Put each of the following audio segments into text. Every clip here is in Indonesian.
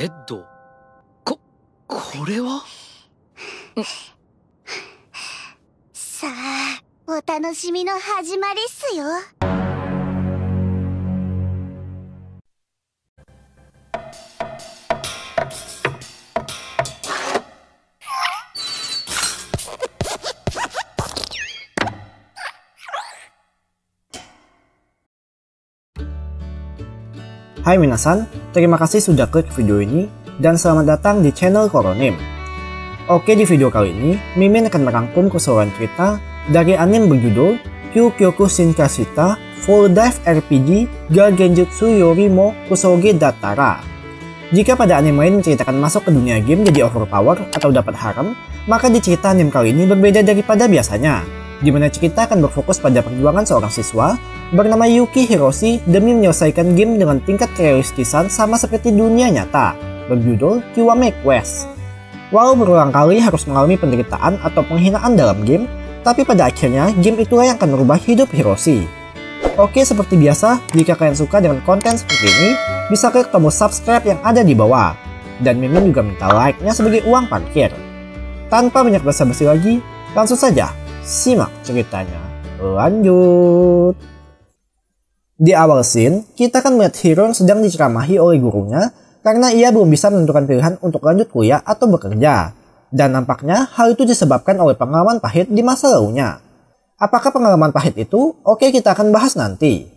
ゼッド。これは？さあ、お楽しみの始まりっすよ。Hai minasan, terima kasih sudah klik video ini dan selamat datang di channel Koronim. Oke, di video kali ini Mimin akan merangkum keseluruhan cerita dari anime berjudul Kyokyoku Shinkashita Full Dive RPG ga Genjutsu Yorimo Kusoge Dattara. Jika pada anime lain menceritakan masuk ke dunia game jadi overpower atau dapat harem, maka di cerita anime kali ini berbeda daripada biasanya, di mana cerita akan berfokus pada perjuangan seorang siswa bernama Yuki Hiroshi demi menyelesaikan game dengan tingkat kerealistisan sama seperti dunia nyata, berjudul Kiwame Quest. Walau berulang kali harus mengalami penderitaan atau penghinaan dalam game, tapi pada akhirnya game itulah yang akan merubah hidup Hiroshi. Oke, seperti biasa, jika kalian suka dengan konten seperti ini, bisa klik tombol subscribe yang ada di bawah. Dan Mimin juga minta like-nya sebagai uang parkir. Tanpa banyak basa-basi lagi, langsung saja simak ceritanya. Lanjut. Di awal scene, kita akan melihat Hiro yang sedang diceramahi oleh gurunya karena ia belum bisa menentukan pilihan untuk lanjut kuliah atau bekerja. Dan nampaknya hal itu disebabkan oleh pengalaman pahit di masa lalunya. Apakah pengalaman pahit itu? Oke, kita akan bahas nanti.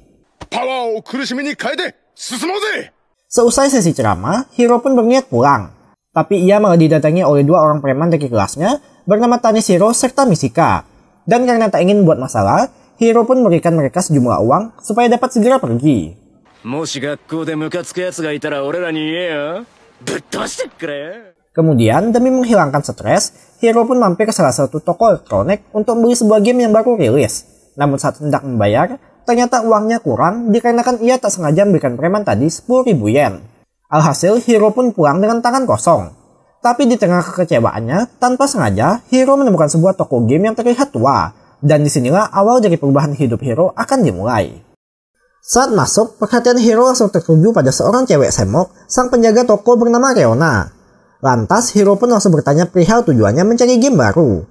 Seusai sesi ceramah, Hiro pun berniat pulang. Tapi ia malah didatangi oleh dua orang preman dari kelasnya bernama Tanishiro serta Misika. Dan karena tak ingin buat masalah, Hiro pun memberikan mereka sejumlah uang supaya dapat segera pergi. Kemudian, demi menghilangkan stres, Hiro pun mampir ke salah satu toko elektronik untuk membeli sebuah game yang baru rilis. Namun saat hendak membayar, ternyata uangnya kurang dikarenakan ia tak sengaja memberikan preman tadi 10.000 yen. Alhasil, Hiro pun pulang dengan tangan kosong. Tapi di tengah kekecewaannya, tanpa sengaja, Hiro menemukan sebuah toko game yang terlihat tua. Dan disinilah awal dari perubahan hidup Hiro akan dimulai. Saat masuk, perhatian Hiro langsung tertuju pada seorang cewek semok, sang penjaga toko bernama Reona. Lantas, Hiro pun langsung bertanya perihal tujuannya mencari game baru.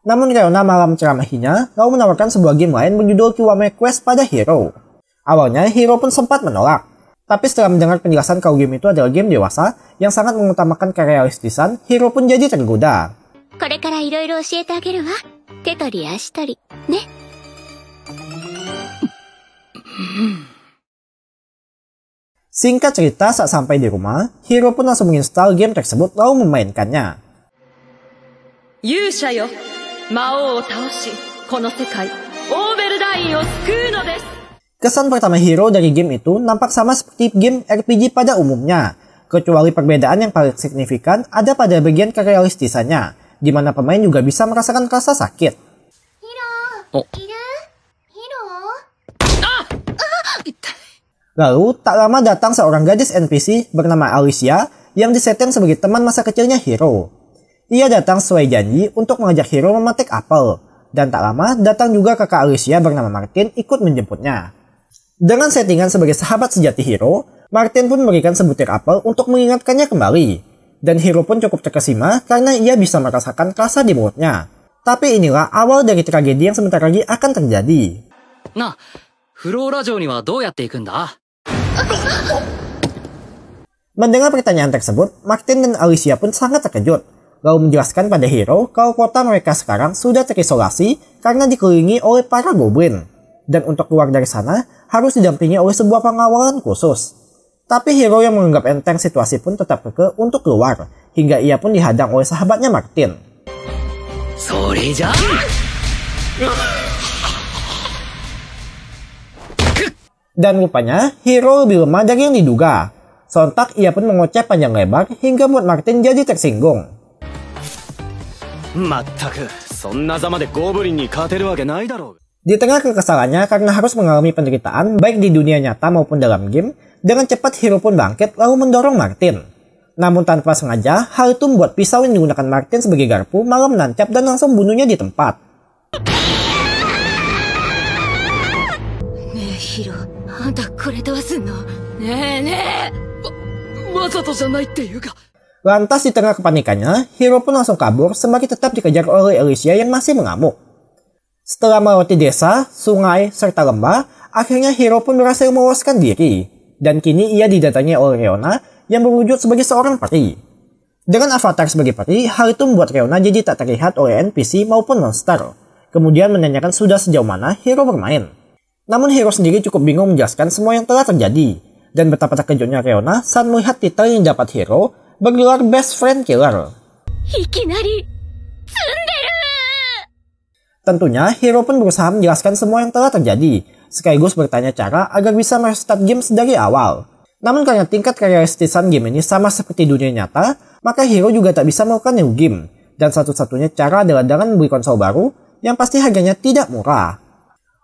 Namun Reona malah menceramahinya, lalu menawarkan sebuah game lain berjudul Kiwame Quest pada Hiro. Awalnya, Hiro pun sempat menolak. Tapi setelah mendengar penjelasan kalau game itu adalah game dewasa yang sangat mengutamakan kerealistisan, Hiro pun jadi tergoda. Singkat cerita, saat sampai di rumah, Hiro pun langsung menginstal game tersebut lalu memainkannya. Kesan pertama Hiro dari game itu nampak sama seperti game RPG pada umumnya, kecuali perbedaan yang paling signifikan ada pada bagian kerealistisannya, di mana pemain juga bisa merasakan rasa sakit. Lalu, tak lama datang seorang gadis NPC bernama Alicia yang disetting sebagai teman masa kecilnya Hiro. Ia datang sesuai janji untuk mengajak Hiro memetik apel, dan tak lama datang juga kakak Alicia bernama Martin ikut menjemputnya. Dengan settingan sebagai sahabat sejati Hiro, Martin pun memberikan sebutir apel untuk mengingatkannya kembali. Dan Hiro pun cukup terkesima karena ia bisa merasakan rasa di mulutnya. Tapi inilah awal dari tragedi yang sebentar lagi akan terjadi. Mendengar pertanyaan tersebut, Martin dan Alicia pun sangat terkejut. Lalu menjelaskan pada Hiro kalau kota mereka sekarang sudah terisolasi karena dikelilingi oleh para goblin. Dan untuk keluar dari sana, harus didampingi oleh sebuah pengawalan khusus. Tapi Hiro yang menganggap enteng situasi pun tetap kekeh untuk keluar, hingga ia pun dihadang oleh sahabatnya Martin. Dan rupanya, Hiro lebih lemah dari yang diduga. Sontak ia pun mengoceh panjang lebar hingga membuat Martin jadi tersinggung. Di tengah kekesalannya karena harus mengalami penderitaan baik di dunia nyata maupun dalam game, dengan cepat Hiro pun bangkit lalu mendorong Martin. Namun tanpa sengaja, hal itu membuat pisau yang digunakan Martin sebagai garpu malah menancap dan langsung membunuhnya di tempat. ヒロ、あんたこれどうすんの？ねえねえ。わざとじゃないっていうか。Lantas di tengah kepanikannya, Hiro pun langsung kabur sembari tetap dikejar oleh Alicia yang masih mengamuk. Setelah melewati desa, sungai, serta lembah, akhirnya Hiro pun berhasil meloloskan diri. Dan kini ia didatangi oleh Leona yang berwujud sebagai seorang peri. Dengan avatar sebagai peri, hal itu membuat Leona jadi tak terlihat oleh NPC maupun monster. Kemudian menanyakan sudah sejauh mana Hiro bermain. Namun Hiro sendiri cukup bingung menjelaskan semua yang telah terjadi. Dan betapa terkejutnya Leona saat melihat titel yang dapat Hiro bergelar Best Friend Killer. Tentunya Hiro pun berusaha menjelaskan semua yang telah terjadi, sekaligus bertanya cara agar bisa merestart game dari awal. Namun karena tingkat kerealistisan game ini sama seperti dunia nyata, maka Hiro juga tak bisa melakukan new game. Dan satu-satunya cara adalah dengan membeli konsol baru yang pasti harganya tidak murah.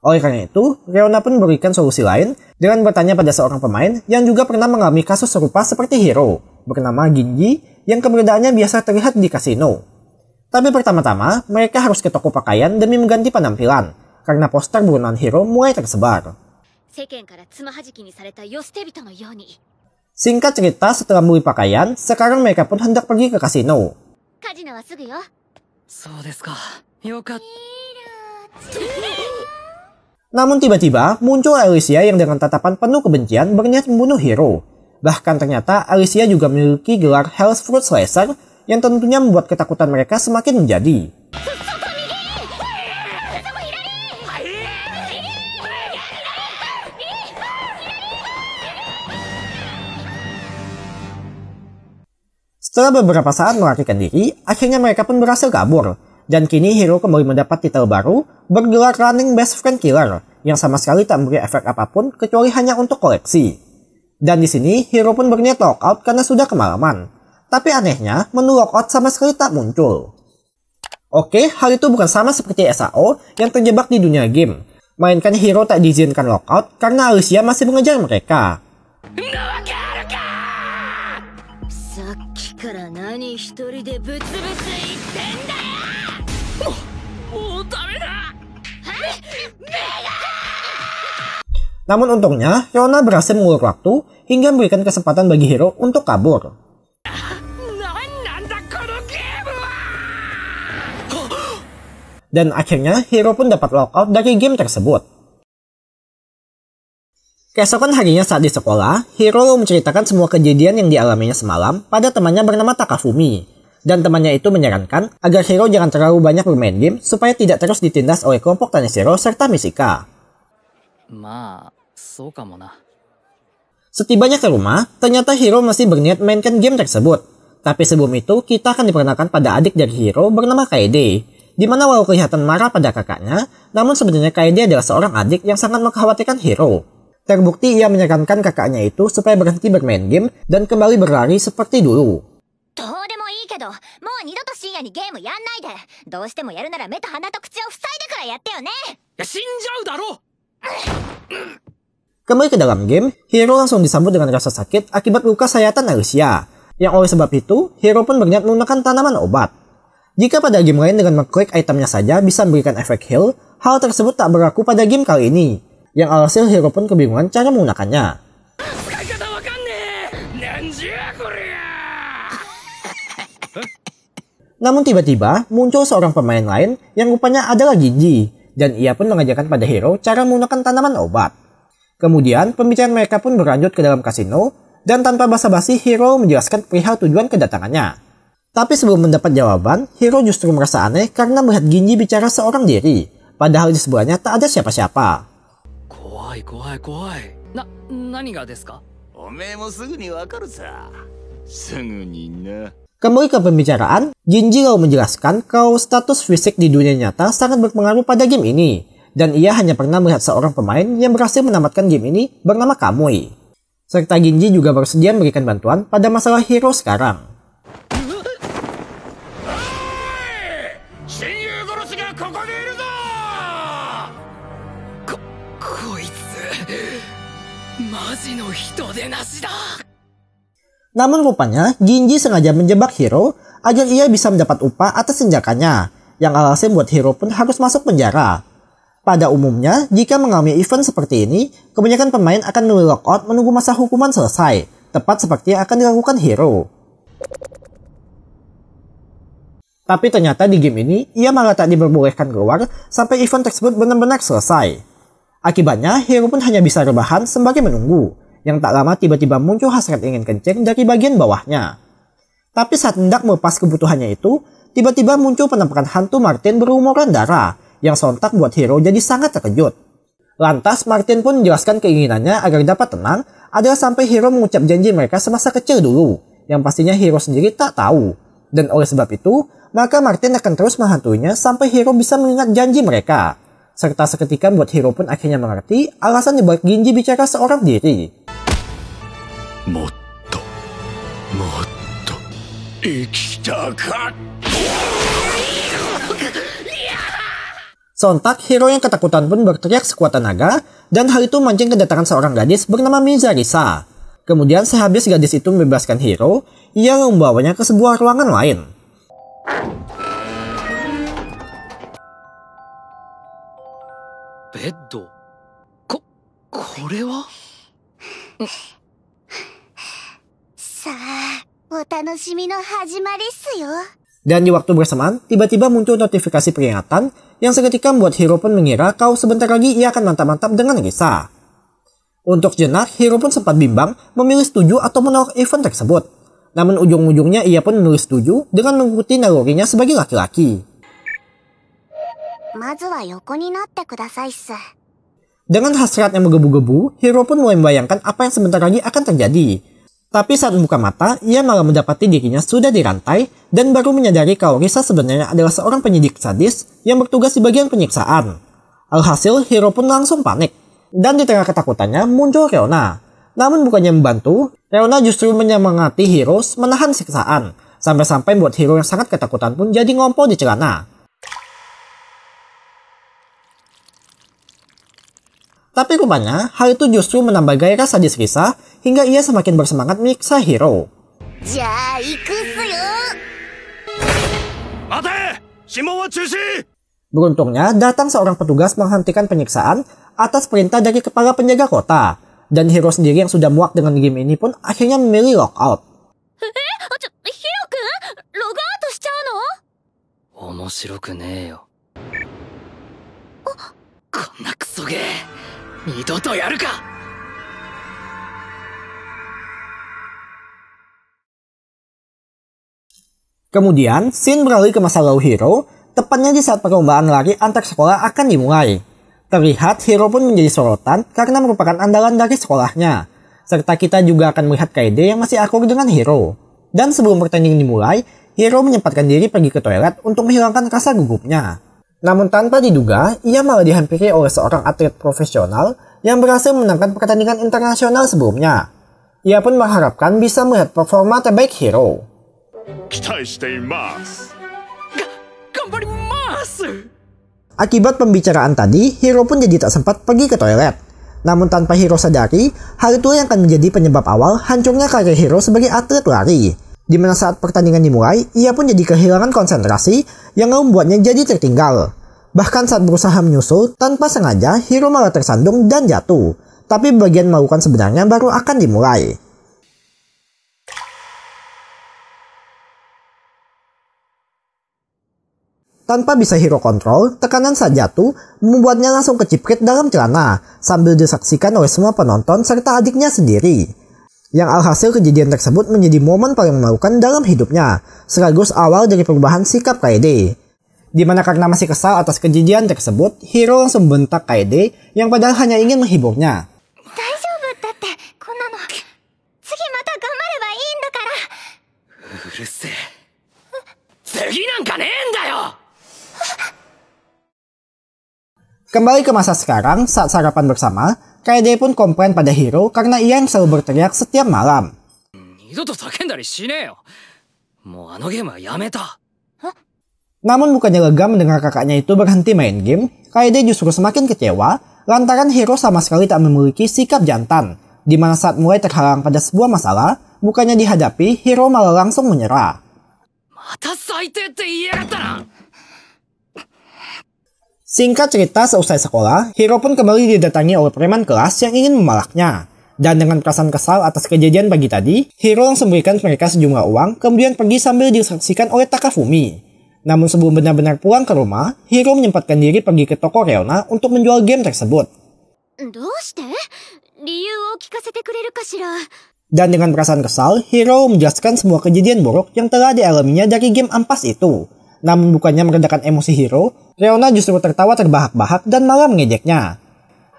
Oleh karena itu, Leona pun memberikan solusi lain dengan bertanya pada seorang pemain yang juga pernah mengalami kasus serupa seperti Hiro, bernama Ginji yang keberadaannya biasa terlihat di kasino. Tapi pertama-tama, mereka harus ke toko pakaian demi mengganti penampilan, karena poster berwarna Hiro mulai tersebar. Singkat cerita, setelah membeli pakaian, sekarang mereka pun hendak pergi ke kasino. Namun tiba-tiba muncul Alicia yang dengan tatapan penuh kebencian berniat membunuh Hiro. Bahkan ternyata Alicia juga memiliki gelar Hell's Fruit Slicer yang tentunya membuat ketakutan mereka semakin menjadi. Setelah beberapa saat melarikan diri, akhirnya mereka pun berhasil kabur. Dan kini Hiro kembali mendapat titel baru bergelar Running Best Friend Killer yang sama sekali tak memberi efek apapun kecuali hanya untuk koleksi. Dan di sini Hiro pun berniat lockout karena sudah kemalaman. Tapi anehnya menu lockout sama sekali tak muncul. Oke, hal itu bukan sama seperti SAO yang terjebak di dunia game. Melainkan Hiro tak diizinkan lockout karena Alicia masih mengejar mereka. Namun untungnya, Leona berhasil mengulur waktu hingga memberikan kesempatan bagi Hiro untuk kabur. Dan akhirnya Hiro pun dapat lockout dari game tersebut. Keesokan harinya saat di sekolah, Hiro menceritakan semua kejadian yang dialaminya semalam pada temannya bernama Takafumi. Dan temannya itu menyarankan agar Hiro jangan terlalu banyak bermain game supaya tidak terus ditindas oleh kelompok Tanjiro serta Misika. Setibanya ke rumah, ternyata Hiro masih berniat mainkan game tersebut. Tapi sebelum itu, kita akan diperkenalkan pada adik dari Hiro bernama Kaede. Di mana walau kelihatan marah pada kakaknya, namun sebenarnya Kaede adalah seorang adik yang sangat mengkhawatirkan Hiro. Terbukti ia menyarankan kakaknya itu supaya berhenti bermain game dan kembali berlari seperti dulu. Kembali ke dalam game, Hiro langsung disambut dengan rasa sakit akibat luka sayatan Alicia. Yang oleh sebab itu, Hiro pun berniat menggunakan tanaman obat. Jika pada game lain dengan mengklik itemnya saja bisa memberikan efek heal, hal tersebut tak berlaku pada game kali ini. Yang alhasil Hiro pun kebingungan cara menggunakannya. Namun tiba-tiba muncul seorang pemain lain yang rupanya adalah Ginji. Dan ia pun mengajarkan pada Hiro cara menggunakan tanaman obat. Kemudian pembicaraan mereka pun berlanjut ke dalam kasino. Dan tanpa basa-basi Hiro menjelaskan perihal tujuan kedatangannya. Tapi sebelum mendapat jawaban, Hiro justru merasa aneh karena melihat Ginji bicara seorang diri. Padahal di sebelahnya tak ada siapa-siapa. Kembali ke pembicaraan, Ginji lalu menjelaskan kalau status fisik di dunia nyata sangat berpengaruh pada game ini. Dan ia hanya pernah melihat seorang pemain yang berhasil menamatkan game ini bernama Kamui. Serta Ginji juga bersedia memberikan bantuan pada masalah Hiro sekarang. Namun rupanya Ginji sengaja menjebak Hiro agar ia bisa mendapat upah atas tindakannya, yang alhasil membuat Hiro pun harus masuk penjara. Pada umumnya, jika mengalami event seperti ini, kebanyakan pemain akan memilih lockout menunggu masa hukuman selesai, tepat seperti yang akan dilakukan hero. Tapi ternyata di game ini, ia malah tak diperbolehkan keluar sampai event tersebut benar-benar selesai. Akibatnya, hero pun hanya bisa rebahan sembari menunggu, yang tak lama tiba-tiba muncul hasrat ingin kencing dari bagian bawahnya. Tapi saat hendak melepas kebutuhannya itu, tiba-tiba muncul penampakan hantu Martin berumuran darah, yang sontak buat hero jadi sangat terkejut. Lantas Martin pun menjelaskan keinginannya agar dapat tenang adalah sampai hero mengucap janji mereka semasa kecil dulu, yang pastinya hero sendiri tak tahu. Dan oleh sebab itu, maka Martin akan terus menghantuinya sampai hero bisa mengingat janji mereka. Serta seketika buat hero pun akhirnya mengerti alasan dibalik Ginji bicara seorang diri. Motto, motto, ikitaka. Sontak, hero yang ketakutan pun berteriak sekuat tenaga, dan hal itu mancing kedatangan seorang gadis bernama Mizarisa. Kemudian sehabis gadis itu membebaskan hero, ia membawanya ke sebuah ruangan lain. Beddo? Kore wa? さあ、お楽しみの始まりっすよ。 Dan di waktu bersamaan, tiba-tiba muncul notifikasi peringatan yang seketika membuat hero pun mengira kalau sebentar lagi ia akan mantap-mantap dengan Risa. Untuk jenak, hero pun sempat bimbang memilih setuju atau menolak event tersebut. Namun ujung-ujungnya ia pun memilih setuju dengan mengikuti nalurinya sebagai laki-laki. まずは横になってくださいっす。 Dengan hasrat yang menggebu-gebu, hero pun mulai membayangkan apa yang sebentar lagi akan terjadi. Tapi saat membuka mata, ia malah mendapati dirinya sudah dirantai dan baru menyadari kalau Risa sebenarnya adalah seorang penyidik sadis yang bertugas di bagian penyiksaan. Alhasil, hero pun langsung panik. Dan di tengah ketakutannya muncul Reona. Namun bukannya membantu, Reona justru menyemangati hero menahan siksaan. Sampai-sampai buat hero yang sangat ketakutan pun jadi ngompol di celana. Tapi rupanya, hal itu justru menambah gairah sadis Risa hingga ia semakin bersemangat menyiksa hero. じゃあ行くっすよ。 Mate! Shimon wa chushi! Beruntungnya, datang seorang petugas menghentikan penyiksaan atas perintah dari kepala penjaga kota. Dan hero sendiri yang sudah muak dengan game ini pun akhirnya memilih lockout. ヒロ君ログアウトしちゃうの？面白くねえよ。こんなクソゲー、二度とやるか。 Kemudian, scene beralih ke masa lalu hero, tepatnya di saat perlombaan lari antar sekolah akan dimulai. Terlihat hero pun menjadi sorotan karena merupakan andalan dari sekolahnya. Serta kita juga akan melihat Kaede yang masih akur dengan hero. Dan sebelum pertandingan dimulai, hero menyempatkan diri pergi ke toilet untuk menghilangkan rasa gugupnya. Namun tanpa diduga, ia malah dihampiri oleh seorang atlet profesional yang berhasil memenangkan pertandingan internasional sebelumnya. Ia pun mengharapkan bisa melihat performa terbaik hero. 期待しています。頑張ります。 Akibat pembicaraan tadi, hero pun jadi tak sempat pergi ke toilet. Namun tanpa hero sadari, hal itu yang akan menjadi penyebab awal hancurnya karir hero sebagai atlet lari. Di mana saat pertandingan dimulai, ia pun jadi kehilangan konsentrasi yang membuatnya jadi tertinggal. Bahkan saat berusaha menyusul, tanpa sengaja hero malah tersandung dan jatuh. Tapi bagian melakukan sebenarnya baru akan dimulai. Tanpa bisa hero kontrol, tekanan saat jatuh membuatnya langsung keciprit dalam celana sambil disaksikan oleh semua penonton serta adiknya sendiri. Yang alhasil kejadian tersebut menjadi momen paling memalukan dalam hidupnya, sekaligus awal dari perubahan sikap Kaede. Dimana karena masih kesal atas kejadian tersebut, hero langsung membentak Kaede yang padahal hanya ingin menghiburnya. 大丈夫だってこんなの。次また頑張ればいいんだから。うるせえ。次なんかねえんだよ。 Kembali ke masa sekarang, saat sarapan bersama, Kaede pun komplain pada hero karena ia yang selalu berteriak setiap malam. 二度と叫んだりしねえよ。もうあのゲームはやめた。 Namun bukannya lega mendengar kakaknya itu berhenti main game, Kaede justru semakin kecewa lantaran hero sama sekali tak memiliki sikap jantan. Di mana saat mulai terhalang pada sebuah masalah, bukannya dihadapi, hero malah langsung menyerah. また最低って言いやがったな。Singkat cerita, seusai sekolah, Hiro pun kembali didatangi oleh preman kelas yang ingin memalaknya. Dan dengan perasaan kesal atas kejadian pagi tadi, Hiro langsung memberikan mereka sejumlah uang, kemudian pergi sambil disaksikan oleh Takafumi. Namun sebelum benar-benar pulang ke rumah, Hiro menyempatkan diri pergi ke toko Reona untuk menjual game tersebut. Dan dengan perasaan kesal, Hiro menjelaskan semua kejadian buruk yang telah dialaminya dari game ampas itu. Namun bukannya meredakan emosi Hiro, Reona justru tertawa terbahak-bahak dan malah mengejeknya.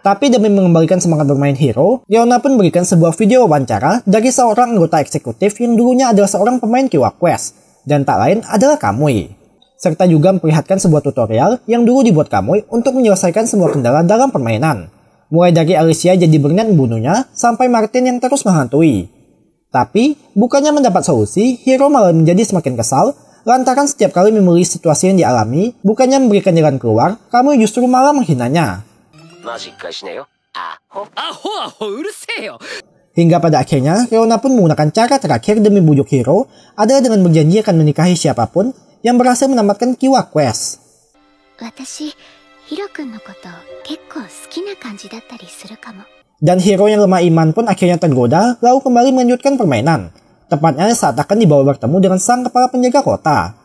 Tapi demi mengembalikan semangat bermain Hiro, Reona pun berikan sebuah video wawancara dari seorang anggota eksekutif yang dulunya adalah seorang pemain Killua Quest, dan tak lain adalah Kamui. Serta juga memperlihatkan sebuah tutorial yang dulu dibuat Kamui untuk menyelesaikan semua kendala dalam permainan. Mulai dari Alicia jadi berniat membunuhnya, sampai Martin yang terus menghantui. Tapi, bukannya mendapat solusi, Hiro malah menjadi semakin kesal, lantaran setiap kali memilih situasi yang dialami, bukannya memberikan jalan keluar, kamu justru malah menghinanya. Hingga pada akhirnya, Reona pun menggunakan cara terakhir demi bujuk Hiro adalah dengan berjanji akan menikahi siapapun yang berhasil menamatkan Killua Quest. Dan Hiro yang lemah iman pun akhirnya tergoda lalu kembali melanjutkan permainan. Tepatnya saat akan dibawa bertemu dengan sang kepala penjaga kota.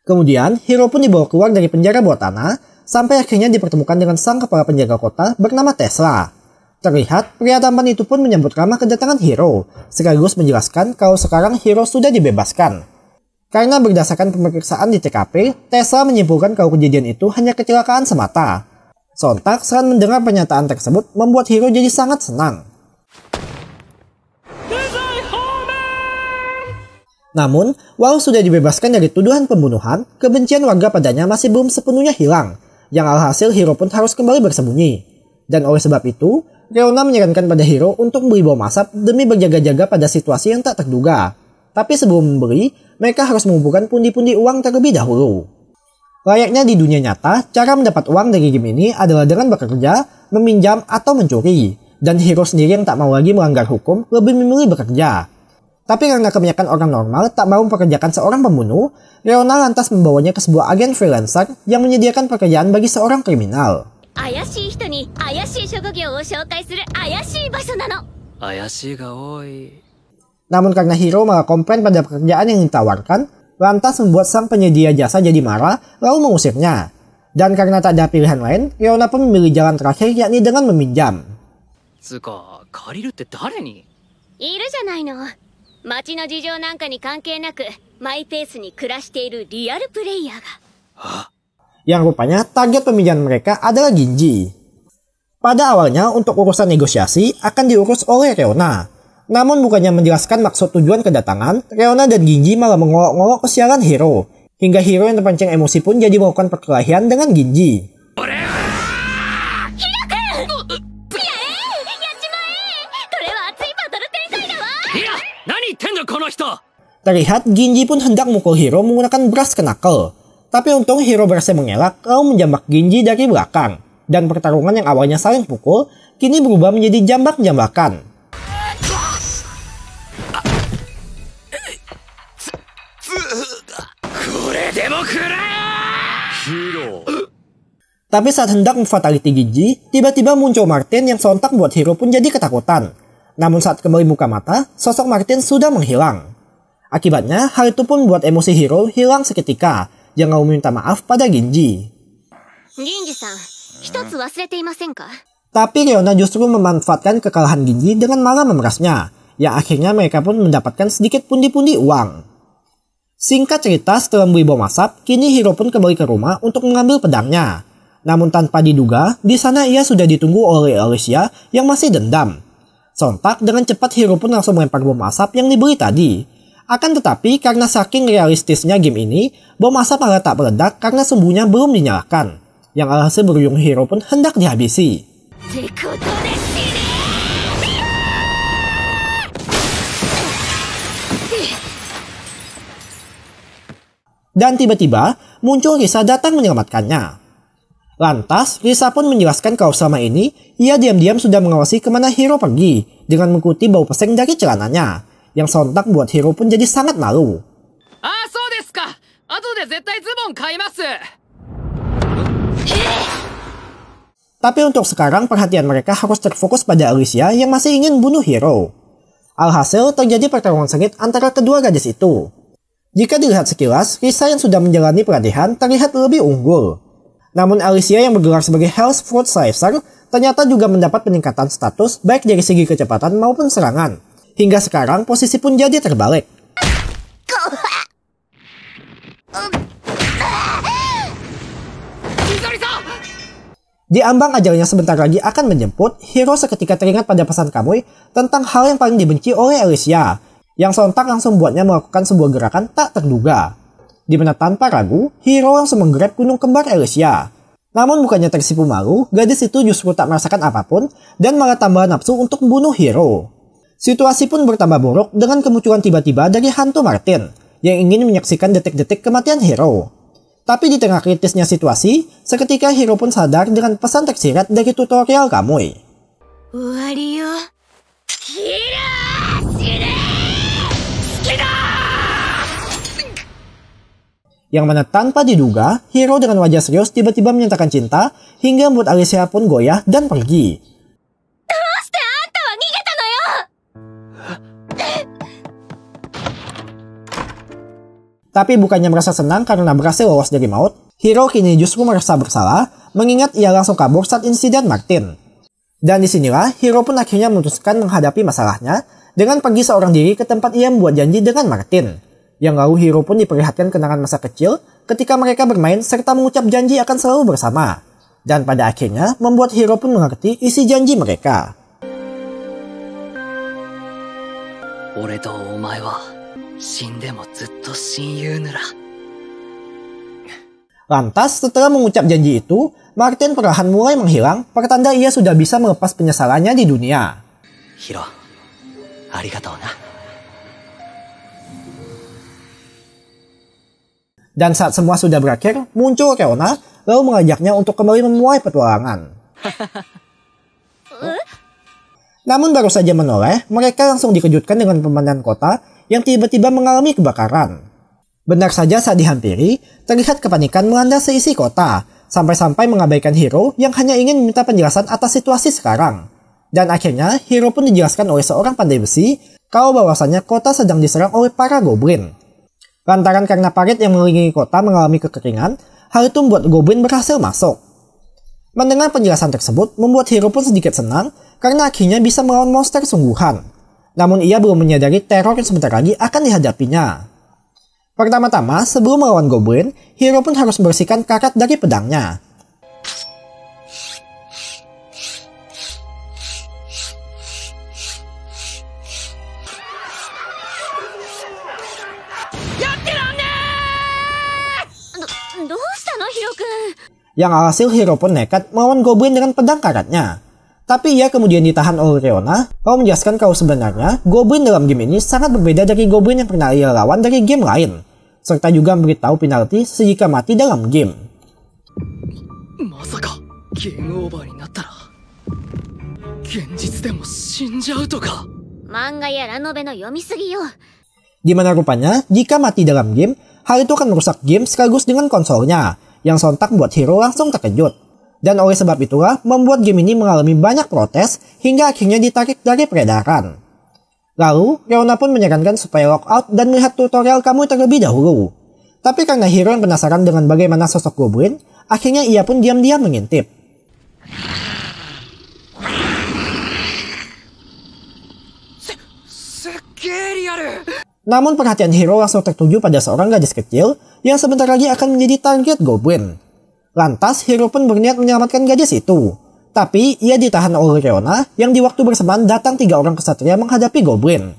Kemudian, Hiro pun dibawa keluar dari penjara bawah tanah, sampai akhirnya dipertemukan dengan sang kepala penjaga kota bernama Tesla. Terlihat, pria tampan itu pun menyambut ramah kedatangan Hiro, sekaligus menjelaskan kalau sekarang Hiro sudah dibebaskan. Karena berdasarkan pemeriksaan di TKP, Tesla menyimpulkan kalau kejadian itu hanya kecelakaan semata. Sontak, saat mendengar pernyataan tersebut membuat Hiro jadi sangat senang. Namun, walau sudah dibebaskan dari tuduhan pembunuhan, kebencian warga padanya masih belum sepenuhnya hilang, yang alhasil Hiro pun harus kembali bersembunyi. Dan oleh sebab itu, Reona menyarankan pada Hiro untuk membeli bom asap demi berjaga-jaga pada situasi yang tak terduga. Tapi sebelum membeli, mereka harus mengumpulkan pundi-pundi uang terlebih dahulu. Layaknya di dunia nyata, cara mendapat uang dari game ini adalah dengan bekerja, meminjam, atau mencuri. Dan Hiro sendiri yang tak mau lagi melanggar hukum, lebih memilih bekerja. Tapi karena kebanyakan orang normal tak mau mempekerjakan seorang pembunuh, Reona lantas membawanya ke sebuah agen freelancer yang menyediakan pekerjaan bagi seorang kriminal. Namun karena Hiro malah komplain pada pekerjaan yang ditawarkan, lantas membuat sang penyedia jasa jadi marah lalu mengusirnya. Dan karena tak ada pilihan lain, Reona pun memilih jalan terakhir yakni dengan meminjam. Yang rupanya target peminjaman mereka adalah Ginji. Pada awalnya untuk urusan negosiasi akan diurus oleh Reona. Namun bukannya menjelaskan maksud tujuan kedatangan, Reona dan Ginji malah mengolok-ngolok kesialan Hiro. Hingga Hiro yang terpancing emosi pun jadi melakukan perkelahian dengan Ginji. Terlihat Ginji pun hendak mukul Hiro menggunakan brush knuckle. Tapi untung Hiro berhasil mengelak lalu menjambak Ginji dari belakang. Dan pertarungan yang awalnya saling pukul, kini berubah menjadi jambak-jambakan. Tapi saat hendak memfatality Ginji, tiba-tiba muncul Martin yang sontak buat Hiro pun jadi ketakutan. Namun saat kembali buka mata, sosok Martin sudah menghilang. Akibatnya, hal itu pun membuat emosi Hiro hilang seketika, yang lalu meminta maaf pada Ginji. Tapi Reona justru memanfaatkan kekalahan Ginji dengan malah memerasnya, yang akhirnya mereka pun mendapatkan sedikit pundi-pundi uang. Singkat cerita, setelah membeli bom asap, kini Hiro pun kembali ke rumah untuk mengambil pedangnya. Namun tanpa diduga, di sana ia sudah ditunggu oleh Alicia yang masih dendam. Sontak, dengan cepat Hiro pun langsung melempar bom asap yang dibeli tadi. Akan tetapi, karena saking realistisnya game ini, bom asap malah tak meledak karena sumbunya belum dinyalakan. Yang alhasil berujung Hiro pun hendak dihabisi. Dan tiba-tiba, muncul Risa datang menyelamatkannya. Lantas, Risa pun menjelaskan kalau selama ini ia diam-diam sudah mengawasi kemana Hiro pergi dengan mengikuti bau pesing dari celananya, yang sontak buat Hiro pun jadi sangat malu. Ah, so desu ka. Ato de zettai zubon kaimasu. Tapi untuk sekarang perhatian mereka harus terfokus pada Alicia yang masih ingin bunuh Hiro. Alhasil terjadi pertarungan sengit antara kedua gadis itu. Jika dilihat sekilas, Risa yang sudah menjalani pelatihan terlihat lebih unggul. Namun Alicia yang bergelar sebagai Hell's Fruit Slicer ternyata juga mendapat peningkatan status baik dari segi kecepatan maupun serangan. Hingga sekarang posisi pun jadi terbalik. Di ambang ajalnya sebentar lagi akan menjemput, Hiro seketika teringat pada pesan Kamui tentang hal yang paling dibenci oleh Alicia, yang sontak langsung buatnya melakukan sebuah gerakan tak terduga. Di mana tanpa ragu, Hiro langsung menggrab gunung kembar Alicia. Namun bukannya tersipu malu, gadis itu justru tak merasakan apapun dan malah tambah nafsu untuk membunuh Hiro. Situasi pun bertambah buruk dengan kemunculan tiba-tiba dari hantu Martin, yang ingin menyaksikan detik-detik kematian Hiro. Tapi di tengah kritisnya situasi, seketika Hiro pun sadar dengan pesan tersirat dari tutorial Kamui. Yang mana tanpa diduga, Hiro dengan wajah serius tiba-tiba menyatakan cinta hingga membuat Alicia pun goyah dan pergi. Tapi bukannya merasa senang karena berhasil lolos dari maut, Hiro kini justru merasa bersalah mengingat ia langsung kabur saat insiden Martin. Dan disinilah Hiro pun akhirnya memutuskan menghadapi masalahnya dengan pergi seorang diri ke tempat ia membuat janji dengan Martin. Yang lalu Hiro pun diperlihatkan kenangan masa kecil ketika mereka bermain serta mengucap janji akan selalu bersama. Dan pada akhirnya membuat Hiro pun mengerti isi janji mereka. Lantas setelah mengucap janji itu, Martin perlahan mulai menghilang, pertanda ia sudah bisa melepas penyesalannya di dunia. Hiro, arigatou na. Dan saat semua sudah berakhir, muncul Reona lalu mengajaknya untuk kembali memulai petualangan. Namun baru saja menoleh, mereka langsung dikejutkan dengan pemandangan kota yang tiba-tiba mengalami kebakaran. Benar saja saat dihampiri, terlihat kepanikan melanda seisi kota, sampai-sampai mengabaikan Hiro yang hanya ingin meminta penjelasan atas situasi sekarang. Dan akhirnya, Hiro pun dijelaskan oleh seorang pandai besi kalau bahwasannya kota sedang diserang oleh para goblin. Lantaran karena parit yang mengelilingi kota mengalami kekeringan, hal itu membuat goblin berhasil masuk. Mendengar penjelasan tersebut membuat Hiro pun sedikit senang karena akhirnya bisa melawan monster sungguhan. Namun ia belum menyadari teror yang sebentar lagi akan dihadapinya. Pertama-tama, sebelum melawan goblin, Hiro pun harus membersihkan karat dari pedangnya. Yang alhasil Hiro pun nekat melawan goblin dengan pedang karatnya. Tapi ia kemudian ditahan oleh Reona, lalu menjelaskan kalau sebenarnya goblin dalam game ini sangat berbeda dari goblin yang pernah ia lawan dari game lain, serta juga memberitahu penalti jika mati dalam game. Dimana rupanya, jika mati dalam game, hal itu akan merusak game sekaligus dengan konsolnya, yang sontak buat Hiro langsung terkejut. Dan oleh sebab itulah membuat game ini mengalami banyak protes hingga akhirnya ditarik dari peredaran. Lalu, Reona pun menyarankan supaya logout dan melihat tutorial Kamui terlebih dahulu. Tapi karena Hiro yang penasaran dengan bagaimana sosok goblin, akhirnya ia pun diam-diam mengintip. Namun perhatian Hiro langsung tertuju pada seorang gadis kecil yang sebentar lagi akan menjadi target goblin. Lantas Hiro pun berniat menyelamatkan gadis itu. Tapi ia ditahan oleh Reona yang di waktu bersamaan datang 3 orang kesatria menghadapi goblin.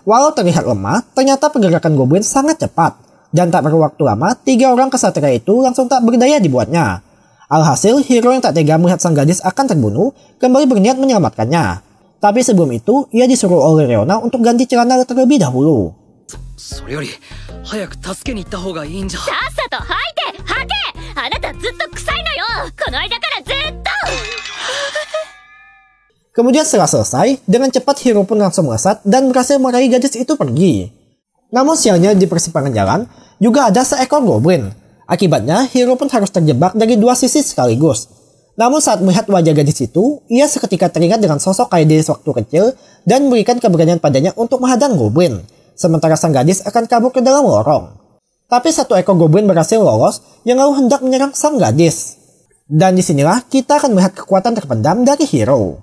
Walau terlihat lemah, ternyata pergerakan goblin sangat cepat. Dan tak perlu waktu lama, 3 orang kesatria itu langsung tak berdaya dibuatnya. Alhasil Hiro yang tak tega melihat sang gadis akan terbunuh, kembali berniat menyelamatkannya. Tapi sebelum itu, ia disuruh oleh Reona untuk ganti celana terlebih dahulu. この間からずっと Kemudian setelah selesai, dengan cepat Hiro pun langsung melesat dan berhasil meraih gadis itu pergi. Namun sialnya di persimpangan jalan, juga ada seekor goblin. Akibatnya, Hiro pun harus terjebak dari dua sisi sekaligus. Namun saat melihat wajah gadis itu, ia seketika teringat dengan sosok Kaede sewaktu kecil dan memberikan keberanian padanya untuk menghadang goblin. Sementara sang gadis akan kabur ke dalam lorong. Tapi satu ekor goblin berhasil lolos yang lalu hendak menyerang sang gadis. Dan disinilah kita akan melihat kekuatan terpendam dari Hiro.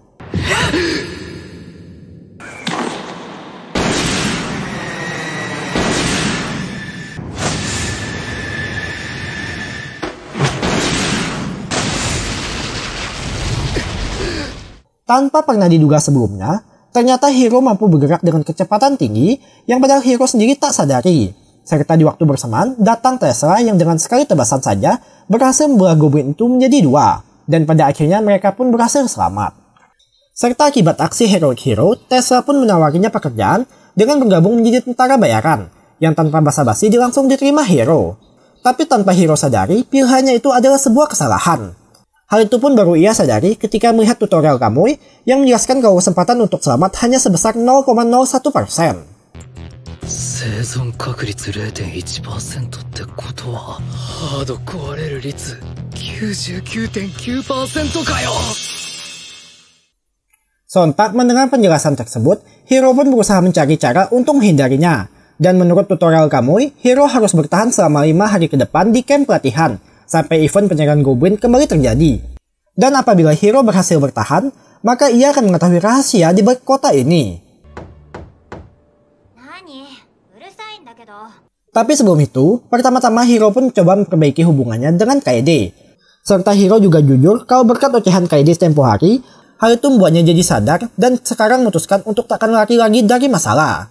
Tanpa pernah diduga sebelumnya, ternyata Hiro mampu bergerak dengan kecepatan tinggi yang padahal Hiro sendiri tak sadari. Serta di waktu bersamaan, datang Tesla yang dengan sekali tebasan saja berhasil membelah goblin itu menjadi dua. Dan pada akhirnya mereka pun berhasil selamat. Serta akibat aksi heroik Hiro, Tesla pun menawarinya pekerjaan dengan bergabung menjadi tentara bayaran, yang tanpa basa-basi langsung diterima Hiro. Tapi tanpa Hiro sadari, pilihannya itu adalah sebuah kesalahan. Hal itu pun baru ia sadari ketika melihat tutorial Kamui yang menjelaskan kalau kesempatan untuk selamat hanya sebesar 0,01%. 生存確率 0.1% ってことはハード壊れる率 99.9% かよ。 Sontak mendengar penjelasan tersebut, Hiro pun berusaha mencari cara untuk menghindarinya. Dan menurut tutorial Kamui, Hiro harus bertahan selama 5 hari ke depan di camp pelatihan, sampai event penyerangan goblin kembali terjadi. Dan apabila Hiro berhasil bertahan, maka ia akan mengetahui rahasia di balik kota ini. Tapi sebelum itu, pertama-tama Hiro pun coba memperbaiki hubungannya dengan Kaede. Serta Hiro juga jujur kalau berkat ocehan Kaede tempo hari, hal itu membuatnya jadi sadar dan sekarang memutuskan untuk takkan lari lagi dari masalah.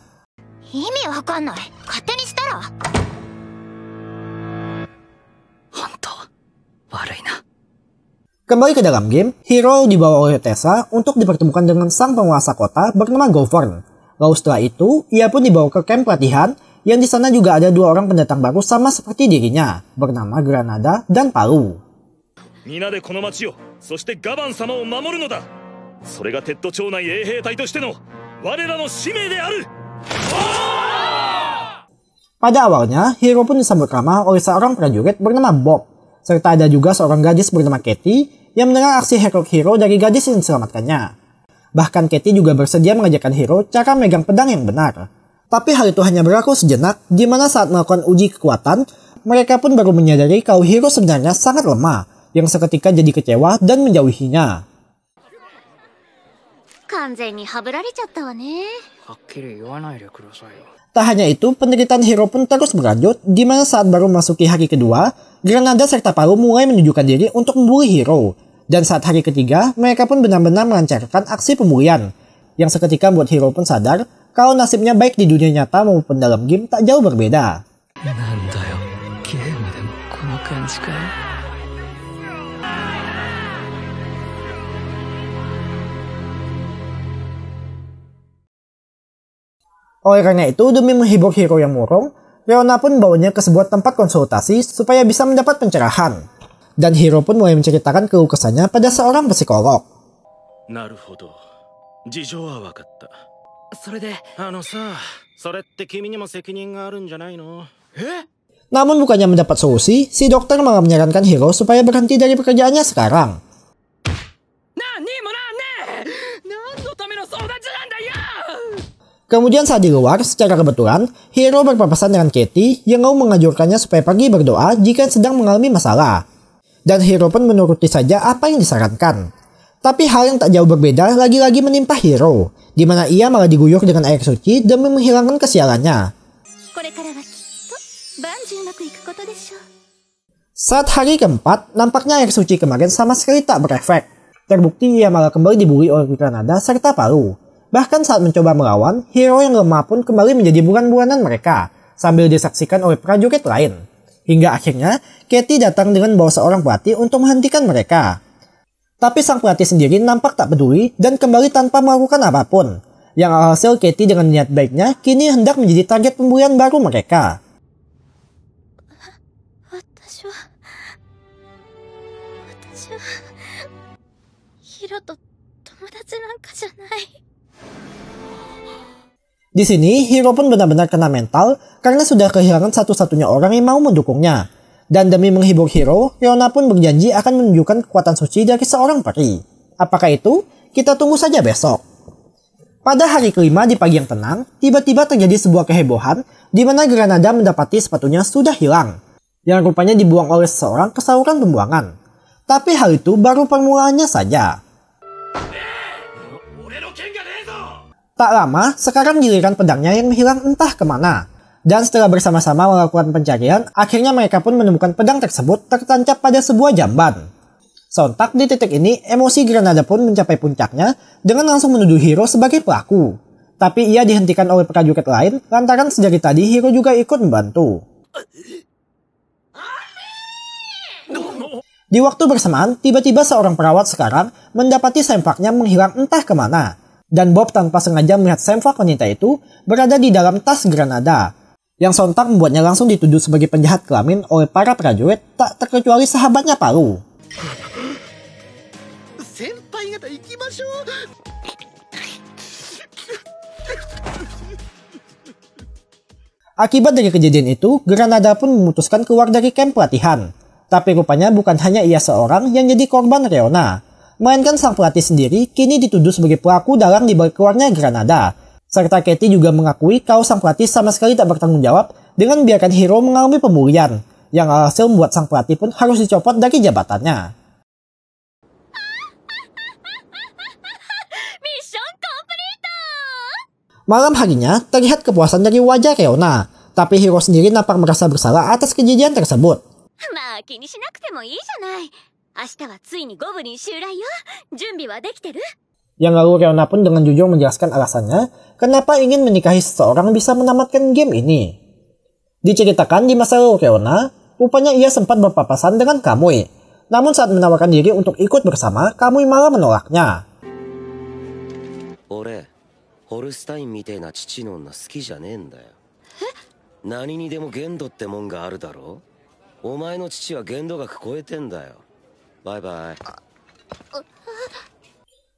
Kembali ke dalam game, Hiro dibawa oleh Tessa untuk dipertemukan dengan sang penguasa kota bernama Govern. Lalu setelah itu, ia pun dibawa ke camp pelatihan yang di sana juga ada 2 orang pendatang baru sama seperti dirinya, bernama Granada dan Palu. Pada awalnya, Hiro pun disambut ramah oleh seorang prajurit bernama Bob, serta ada juga seorang gadis bernama Katie yang mendengar aksi heroik Hiro dari gadis yang diselamatkannya. Bahkan Katie juga bersedia mengajarkan Hiro cara megang pedang yang benar. Tapi hal itu hanya berlaku sejenak, di mana saat melakukan uji kekuatan, mereka pun baru menyadari kalau Hiro sebenarnya sangat lemah, yang seketika jadi kecewa dan menjauhinya. Tak hanya itu, penderitaan Hiro pun terus berlanjut, di mana saat baru memasuki hari kedua, Granada serta Palu mulai menunjukkan diri untuk membuli Hiro. Dan saat hari ketiga, mereka pun benar-benar melancarkan aksi pembulian, yang seketika membuat Hiro pun sadar kalau nasibnya baik di dunia nyata maupun dalam game tak jauh berbeda. Oleh karena itu, demi menghibur Hiro yang murung, Leona pun membawanya ke sebuah tempat konsultasi supaya bisa mendapat pencerahan. Dan Hiro pun mulai menceritakan keluh kesahnya pada seorang psikolog. Namun bukannya mendapat solusi, si dokter malah menyarankan Hiro supaya berhenti dari pekerjaannya sekarang. Kemudian saat di luar, secara kebetulan, Hiro berpapasan dengan Katie yang mau mengajurkannya supaya pergi berdoa jika sedang mengalami masalah. Dan Hiro pun menuruti saja apa yang disarankan. Tapi hal yang tak jauh berbeda lagi-lagi menimpa Hiro, di mana ia malah diguyur dengan air suci demi menghilangkan kesialannya. Saat hari keempat, nampaknya air suci kemarin sama sekali tak berefek. Terbukti ia malah kembali dibully oleh Granada serta Palu. Bahkan saat mencoba melawan, Hiro yang lemah pun kembali menjadi bulan-bulanan mereka, sambil disaksikan oleh prajurit lain. Hingga akhirnya, Katie datang dengan membawa seorang pelatih untuk menghentikan mereka. Tapi sang pelatih sendiri nampak tak peduli dan kembali tanpa melakukan apapun. Yang alhasil Katie dengan niat baiknya kini hendak menjadi target pembulian baru mereka. ヒロと友達なんかじゃない。 Di sini, Hiro pun benar-benar kena mental karena sudah kehilangan satu-satunya orang yang mau mendukungnya. Dan demi menghibur Hiro, Leona pun berjanji akan menunjukkan kekuatan suci dari seorang peri. Apakah itu? Kita tunggu saja besok. Pada hari kelima di pagi yang tenang, tiba-tiba terjadi sebuah kehebohan di mana Granada mendapati sepatunya sudah hilang, yang rupanya dibuang oleh seseorang ke saluran pembuangan. Tapi hal itu baru permulaannya saja. Tak lama, sekarang giliran pedangnya yang menghilang entah kemana. Dan setelah bersama-sama melakukan pencarian, akhirnya mereka pun menemukan pedang tersebut tertancap pada sebuah jamban. Sontak di titik ini, emosi Granada pun mencapai puncaknya dengan langsung menuduh Hiro sebagai pelaku. Tapi ia dihentikan oleh prajurit lain lantaran sejak tadi Hiro juga ikut membantu. Di waktu bersamaan, tiba-tiba seorang perawat sekarang mendapati sempaknya menghilang entah kemana. Dan Bob tanpa sengaja melihat sempak wanita itu berada di dalam tas Granada. Yang sontak membuatnya langsung dituduh sebagai penjahat kelamin oleh para prajurit tak terkecuali sahabatnya Paru. Akibat dari kejadian itu, Granada pun memutuskan keluar dari kamp pelatihan. Tapi rupanya bukan hanya ia seorang yang jadi korban Leona, melainkan sang pelatih sendiri kini dituduh sebagai pelaku dalang dibalik keluarnya Granada. Serta Katie juga mengakui kalau sang pelatih sama sekali tak bertanggung jawab dengan biarkan Hiro mengalami pemulihan, yang alhasil membuat sang pelatih pun harus dicopot dari jabatannya. Malam harinya, terlihat kepuasan dari wajah Leona, tapi Hiro sendiri nampak merasa bersalah atas kejadian tersebut. Yang lalu Leona pun dengan jujur menjelaskan alasannya kenapa ingin menikahi seseorang bisa menamatkan game ini. Diceritakan di masa lalu Leona, rupanya ia sempat berpapasan dengan Kamui. Namun saat menawarkan diri untuk ikut bersama, Kamui malah menolaknya.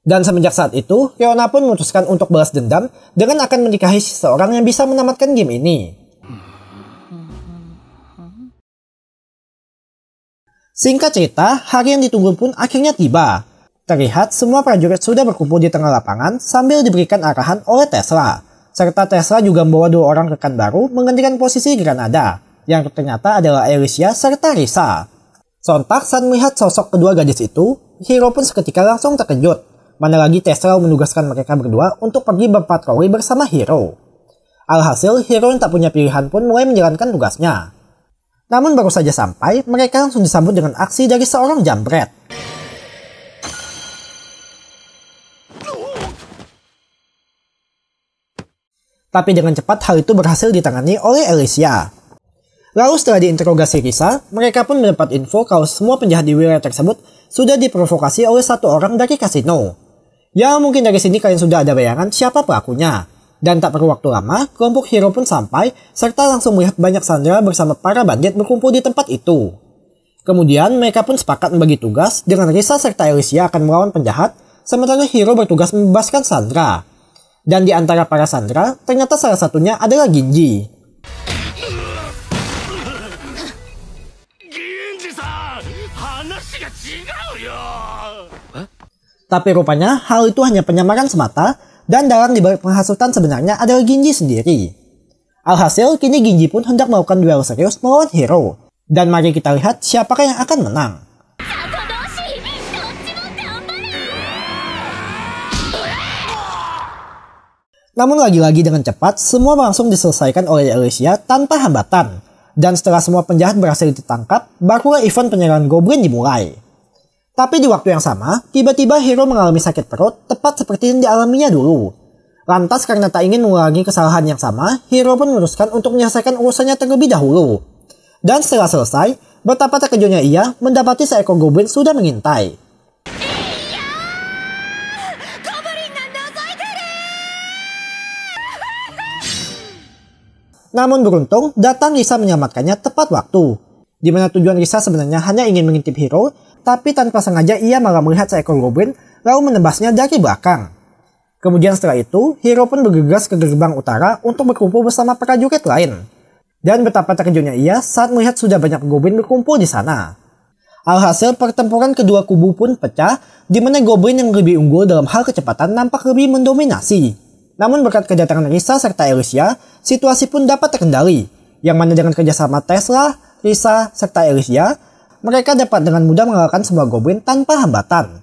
Dan semenjak saat itu, Leona pun memutuskan untuk balas dendam dengan akan menikahi seseorang yang bisa menamatkan game ini. Singkat cerita, hari yang ditunggu pun akhirnya tiba. Terlihat semua prajurit sudah berkumpul di tengah lapangan sambil diberikan arahan oleh Tesla. Serta Tesla juga membawa 2 orang rekan baru menggantikan posisi Granada, yang ternyata adalah Alicia serta Risa. Sontak saat melihat sosok kedua gadis itu, Hiro pun seketika langsung terkejut. Mana lagi Tesla menugaskan mereka berdua untuk pergi berpatroli bersama Hiro. Alhasil, Hiro yang tak punya pilihan pun mulai menjalankan tugasnya. Namun baru saja sampai, mereka langsung disambut dengan aksi dari seorang jambret. Tapi dengan cepat hal itu berhasil ditangani oleh Alicia. Lalu setelah diinterogasi Risa, mereka pun mendapat info kalau semua penjahat di wilayah tersebut sudah diprovokasi oleh satu orang dari kasino. Ya mungkin dari sini kalian sudah ada bayangan siapa pelakunya. Dan tak perlu waktu lama, kelompok Hiro pun sampai serta langsung melihat banyak sandera bersama para bandit berkumpul di tempat itu. Kemudian mereka pun sepakat membagi tugas dengan Risa serta Alicia akan melawan penjahat, sementara Hiro bertugas membebaskan sandera. Dan di antara para sandera, ternyata salah satunya adalah Ginji. Tapi rupanya hal itu hanya penyamaran semata dan dalang dibalik penghasutan sebenarnya adalah Ginji sendiri. Alhasil kini Ginji pun hendak melakukan duel serius melawan Hiro. Dan mari kita lihat siapakah yang akan menang. Namun lagi-lagi dengan cepat, semua langsung diselesaikan oleh Alicia tanpa hambatan. Dan setelah semua penjahat berhasil ditangkap, barulah event penyerangan Goblin dimulai. Tapi di waktu yang sama, tiba-tiba Hiro mengalami sakit perut tepat seperti yang dialaminya dulu. Lantas karena tak ingin mengulangi kesalahan yang sama, Hiro pun memutuskan untuk menyelesaikan urusannya terlebih dahulu. Dan setelah selesai, betapa terkejutnya ia mendapati seekor Goblin sudah mengintai. Namun beruntung, datang Risa menyelamatkannya tepat waktu. Di mana tujuan Risa sebenarnya hanya ingin mengintip Hiro, tapi tanpa sengaja ia malah melihat seekor Goblin lalu menembasnya dari belakang. Kemudian setelah itu, Hiro pun bergegas ke gerbang utara untuk berkumpul bersama prajurit lain. Dan betapa terkejutnya ia saat melihat sudah banyak goblin berkumpul di sana. Alhasil pertempuran kedua kubu pun pecah, di mana goblin yang lebih unggul dalam hal kecepatan nampak lebih mendominasi. Namun berkat kedatangan Risa serta Elysia, situasi pun dapat terkendali, yang mana dengan kerjasama Tesla, Risa, serta Elysia, mereka dapat dengan mudah mengalahkan semua goblin tanpa hambatan.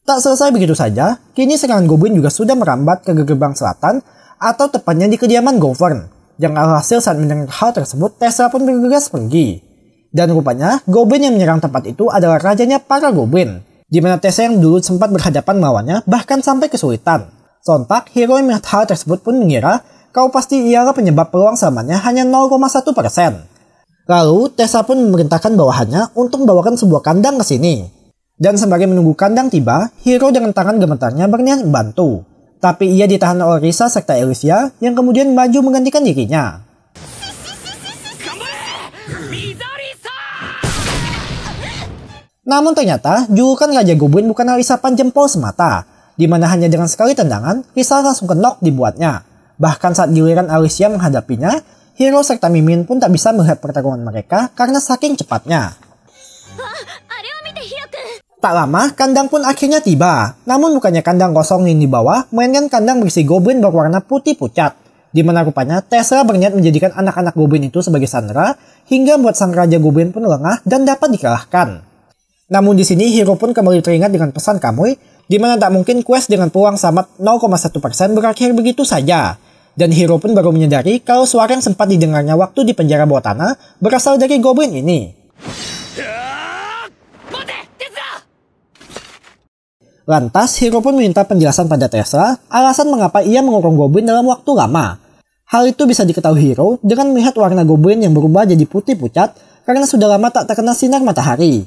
Tak selesai begitu saja, kini serangan goblin juga sudah merambat ke gerbang selatan, atau tepatnya di kediaman Govern. Yang alhasil saat mendengar hal tersebut, Tesla pun bergegas pergi. Dan rupanya, goblin yang menyerang tempat itu adalah rajanya para goblin, di mana Tesla yang dulu sempat berhadapan melawannya bahkan sampai kesulitan. Sontak, Hiro yang melihat hal tersebut pun mengira kalau pasti ialah penyebab peluang selamatnya hanya 0,1%. Lalu, Tesla pun memerintahkan bawahannya untuk membawakan sebuah kandang ke sini. Dan sembari menunggu kandang tiba, Hiro dengan tangan gemetarnya berniat membantu. Tapi ia ditahan oleh Risa serta Elysia yang kemudian maju menggantikan dirinya. Namun ternyata, julukan Raja Goblin bukanlah isapan jempol semata, di mana hanya dengan sekali tendangan, Risa langsung knock dibuatnya. Bahkan saat giliran Elysia menghadapinya, Hiro serta Mimin pun tak bisa melihat pertarungan mereka karena saking cepatnya. Tak lama, kandang pun akhirnya tiba. Namun bukannya kandang kosong yang di bawah, melainkan kandang berisi goblin berwarna putih pucat. Di mana rupanya Tesla berniat menjadikan anak-anak goblin itu sebagai sandera, hingga membuat sang Raja Goblin pun lengah dan dapat dikalahkan. Namun di sini Hiro pun kembali teringat dengan pesan Kamui, di mana tak mungkin quest dengan peluang selamat 0,1% berakhir begitu saja. Dan Hiro pun baru menyadari kalau suara yang sempat didengarnya waktu di penjara bawah tanah berasal dari goblin ini. Lantas, Hiro pun meminta penjelasan pada Tesla alasan mengapa ia mengurung goblin dalam waktu lama. Hal itu bisa diketahui Hiro dengan melihat warna goblin yang berubah jadi putih pucat karena sudah lama tak terkena sinar matahari.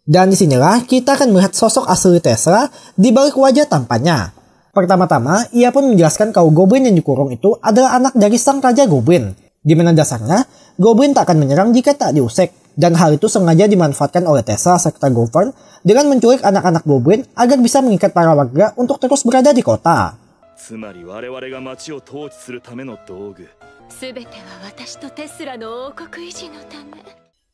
Dan disinilah kita akan melihat sosok asli Tesla di balik wajah tampannya. Pertama-tama, ia pun menjelaskan kalau goblin yang dikurung itu adalah anak dari sang Raja Goblin, di mana dasarnya, goblin tak akan menyerang jika tak diusik, dan hal itu sengaja dimanfaatkan oleh Tesla serta Govern dengan menculik anak-anak goblin agar bisa mengikat para warga untuk terus berada di kota.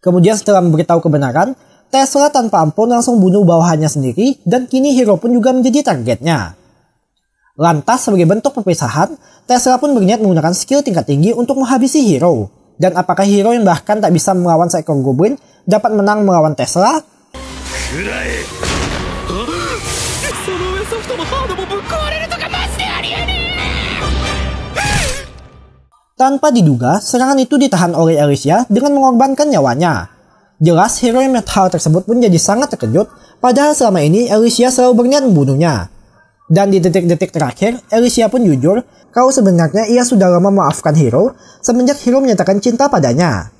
Kemudian setelah memberitahu kebenaran, Tesla tanpa ampun langsung bunuh bawahannya sendiri, dan kini Hiro pun juga menjadi targetnya. Lantas sebagai bentuk perpisahan, Tesla pun berniat menggunakan skill tingkat tinggi untuk menghabisi Hiro. Dan apakah Hiro yang bahkan tak bisa melawan seekor goblin dapat menang melawan Tesla? Tanpa diduga, serangan itu ditahan oleh Elysia dengan mengorbankan nyawanya. Jelas Hiro yang melihat hal tersebut pun jadi sangat terkejut, padahal selama ini Elysia selalu berniat membunuhnya. Dan di detik-detik terakhir, Elysia pun jujur kalau sebenarnya ia sudah lama memaafkan Hiro semenjak Hiro menyatakan cinta padanya.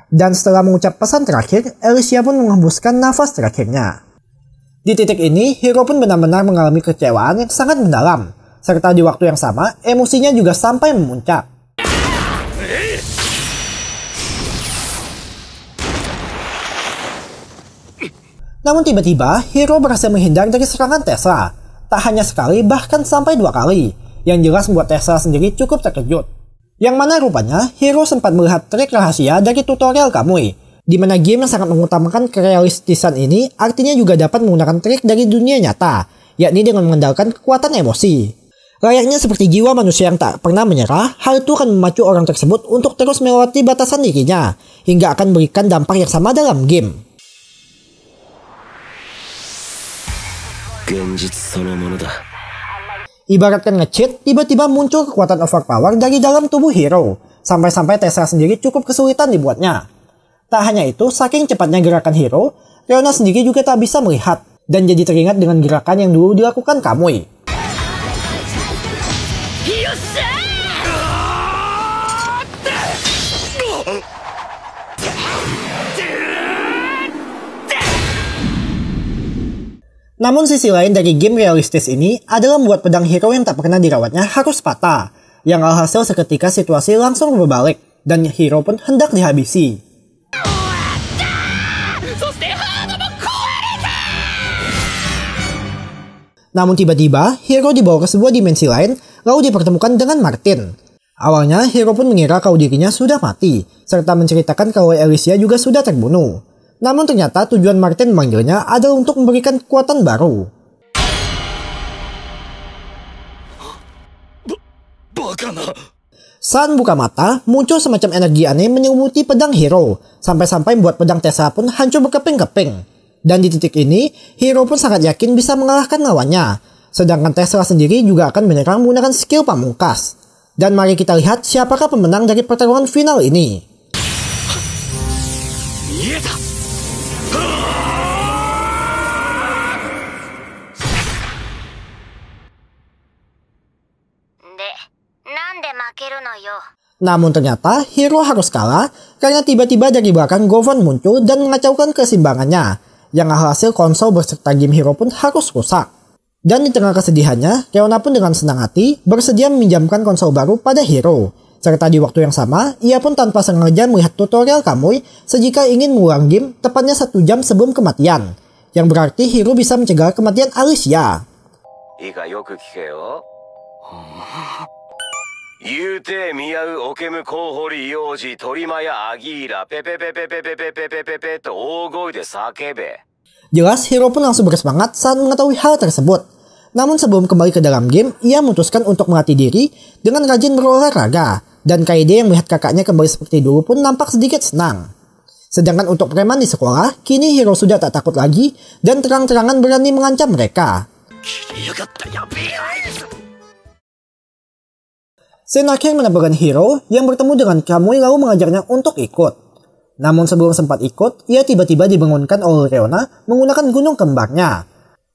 Dan setelah mengucap pesan terakhir, Elysia pun menghembuskan nafas terakhirnya. Di titik ini, Hiro pun benar-benar mengalami kecewaan yang sangat mendalam, serta di waktu yang sama, emosinya juga sampai memuncak. Namun tiba-tiba, Hiro berhasil menghindar dari serangan Tesla. Tak hanya sekali, bahkan sampai 2 kali. Yang jelas membuat Tesla sendiri cukup terkejut. Yang mana rupanya, Hiro sempat melihat trik rahasia dari tutorial Kamui. Di mana game yang sangat mengutamakan kerealistisan ini artinya juga dapat menggunakan trik dari dunia nyata, yakni dengan mengandalkan kekuatan emosi. Layaknya seperti jiwa manusia yang tak pernah menyerah, hal itu akan memacu orang tersebut untuk terus melewati batasan dirinya, hingga akan memberikan dampak yang sama dalam game. Ibaratkan nge-cheat, tiba-tiba muncul kekuatan overpower dari dalam tubuh Hiro, sampai-sampai Tesla sendiri cukup kesulitan dibuatnya. Tak hanya itu, saking cepatnya gerakan Hiro, Leona sendiri juga tak bisa melihat, dan jadi teringat dengan gerakan yang dulu dilakukan Kamui. Namun sisi lain dari game realistis ini adalah membuat pedang hero yang tak pernah dirawatnya harus patah, yang alhasil seketika situasi langsung berbalik dan hero pun hendak dihabisi. Namun tiba-tiba hero dibawa ke sebuah dimensi lain lalu dipertemukan dengan Martin. Awalnya hero pun mengira kalau dirinya sudah mati, serta menceritakan kalau Alicia juga sudah terbunuh. Namun ternyata tujuan Martin memanggilnya adalah untuk memberikan kekuatan baru. Saat buka mata, muncul semacam energi aneh menyelimuti pedang hero, sampai-sampai membuat pedang Tesla pun hancur berkeping-keping. Dan di titik ini, hero pun sangat yakin bisa mengalahkan lawannya, sedangkan Tesla sendiri juga akan menyerang menggunakan skill pamungkas. Dan mari kita lihat siapakah pemenang dari pertarungan final ini. Namun ternyata hero harus kalah karena tiba-tiba dari belakang Govan muncul dan mengacaukan keseimbangannya, yang hasil konsol beserta game hero pun harus rusak. Dan di tengah kesedihannya, Leona pun dengan senang hati bersedia meminjamkan konsol baru pada hero. Serta di waktu yang sama, ia pun tanpa sengaja melihat tutorial Kamui sejika ingin mengulang game tepatnya 1 jam sebelum kematian, yang berarti hero bisa mencegah kematian Alicia. 言うて見合うオケムコウホリ幼児鳥間やアギーラペペペペペペペペペペペと大声で叫べ. Jelas hero pun langsung bersemangat saat mengetahui hal tersebut. Namun sebelum kembali ke dalam game, ia memutuskan untuk melatih diri dengan rajin berolahraga. Dan Kaede yang melihat kakaknya kembali seperti dulu pun nampak sedikit senang. Sedangkan untuk preman di sekolah, kini hero sudah tak takut lagi dan terang-terangan berani mengancam mereka. Scene akhir menampilkan hero yang bertemu dengan Kamui lalu mengajarnya untuk ikut. Namun sebelum sempat ikut, ia tiba-tiba dibangunkan oleh Leona menggunakan gunung kembarnya.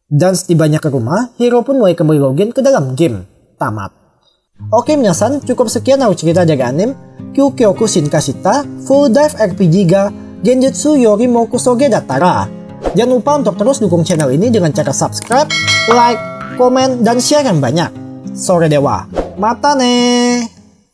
Dan setibanya ke rumah, hero pun mulai kembali login ke dalam game. Tamat. Oke minasan, cukup sekian aku cerita dari anime Kyukyoku Shinkashita Full Dive RPG ga Genjutsu Yori Mokusoge Datara. Jangan lupa untuk terus dukung channel ini dengan cara subscribe, like, komen, dan share yang banyak. Sore dewa, mata nih.